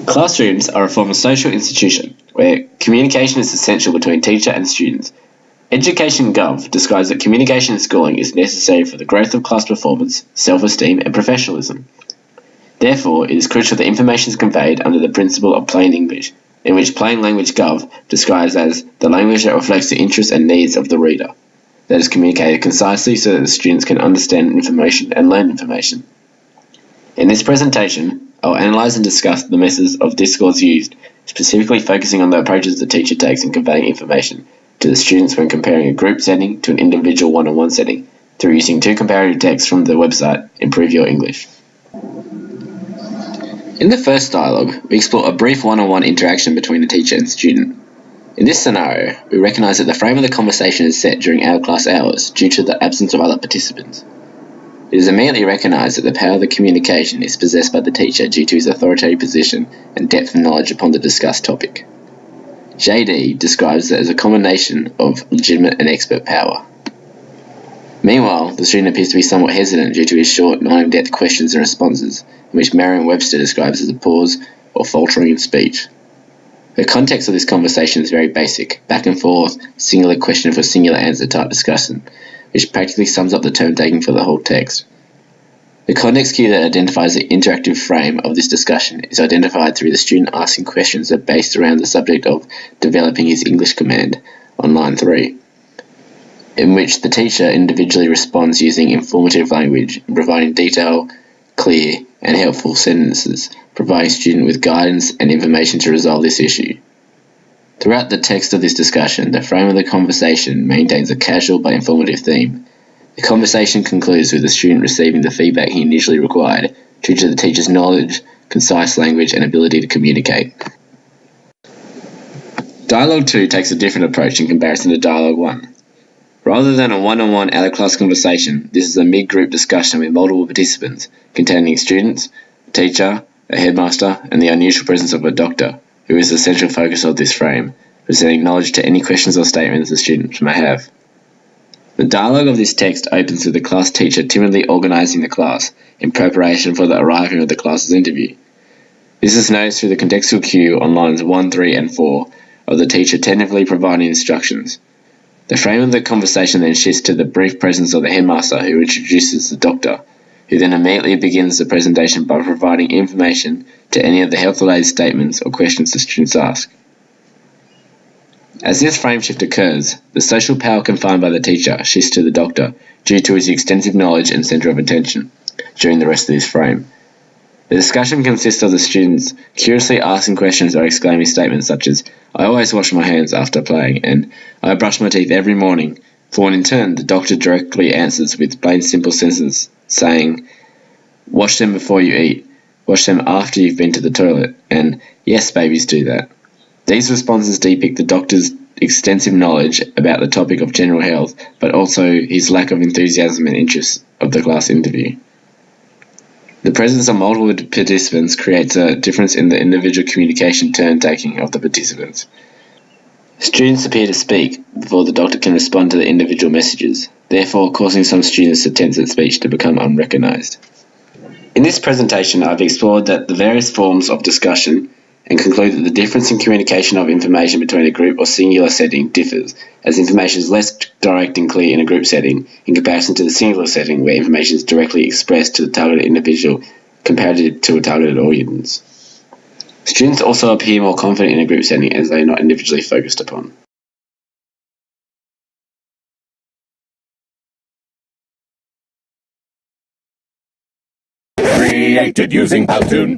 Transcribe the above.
Classrooms are a form of social institution where communication is essential between teacher and students. Education Gov describes that communication in schooling is necessary for the growth of class performance, self-esteem and professionalism. Therefore, it is crucial that information is conveyed under the principle of plain English, in which plain language Gov describes as the language that reflects the interests and needs of the reader, that is communicated concisely so that the students can understand information and learn information. In this presentation, I will analyse and discuss the methods of discourse used, specifically focusing on the approaches the teacher takes in conveying information to the students when comparing a group setting to an individual one-on-one setting, through using two comparative texts from the website Improve Your English. In the first dialogue, we explore a brief one-on-one interaction between the teacher and student. In this scenario, we recognise that the frame of the conversation is set during out-of-class hours due to the absence of other participants. It is immediately recognised that the power of the communication is possessed by the teacher due to his authoritative position and depth of knowledge upon the discussed topic. JD describes it as a combination of legitimate and expert power. Meanwhile, the student appears to be somewhat hesitant due to his short, non-in-depth questions and responses, in which Merriam-Webster describes as a pause or faltering in speech. The context of this conversation is very basic, back and forth, singular question for singular answer type discussion, which practically sums up the term taking for the whole text. The context cue that identifies the interactive frame of this discussion is identified through the student asking questions that are based around the subject of developing his English command on line 3, in which the teacher individually responds using informative language and providing detailed, clear, and helpful sentences, providing student with guidance and information to resolve this issue. Throughout the text of this discussion, the frame of the conversation maintains a casual but informative theme. The conversation concludes with the student receiving the feedback he initially required due to the teacher's knowledge, concise language, and ability to communicate. Dialogue 2 takes a different approach in comparison to Dialogue 1. Rather than a one-on-one out-of-class conversation, this is a mid-group discussion with multiple participants, containing students, a teacher, a headmaster, and the unusual presence of a doctor, who is the central focus of this frame, presenting knowledge to any questions or statements the students may have. The dialogue of this text opens with the class teacher timidly organising the class in preparation for the arriving of the class's interview. This is noticed through the contextual cue on lines 1, 3, and 4 of the teacher tentatively providing instructions. The frame of the conversation then shifts to the brief presence of the headmaster who introduces the doctor, who then immediately begins the presentation by providing information to any of the health-related statements or questions the students ask. As this frame shift occurs, the social power confined by the teacher shifts to the doctor due to his extensive knowledge and centre of attention during the rest of this frame. The discussion consists of the students curiously asking questions or exclaiming statements such as, "I always wash my hands after playing," and "I brush my teeth every morning," for when in turn the doctor directly answers with plain simple sentences saying, "Wash them before you eat, wash them after you've been to the toilet," and "Yes, babies do that." These responses depict the doctor's extensive knowledge about the topic of general health, but also his lack of enthusiasm and interest of the class interview. The presence of multiple participants creates a difference in the individual communication turn-taking of the participants. Students appear to speak before the doctor can respond to the individual messages, therefore causing some students to tense their speech to become unrecognised. In this presentation, I've explored that the various forms of discussion and conclude that the difference in communication of information between a group or singular setting differs, as information is less direct and clear in a group setting in comparison to the singular setting where information is directly expressed to the targeted individual compared to a targeted audience. Students also appear more confident in a group setting as they are not individually focused upon. Created using Powtoon.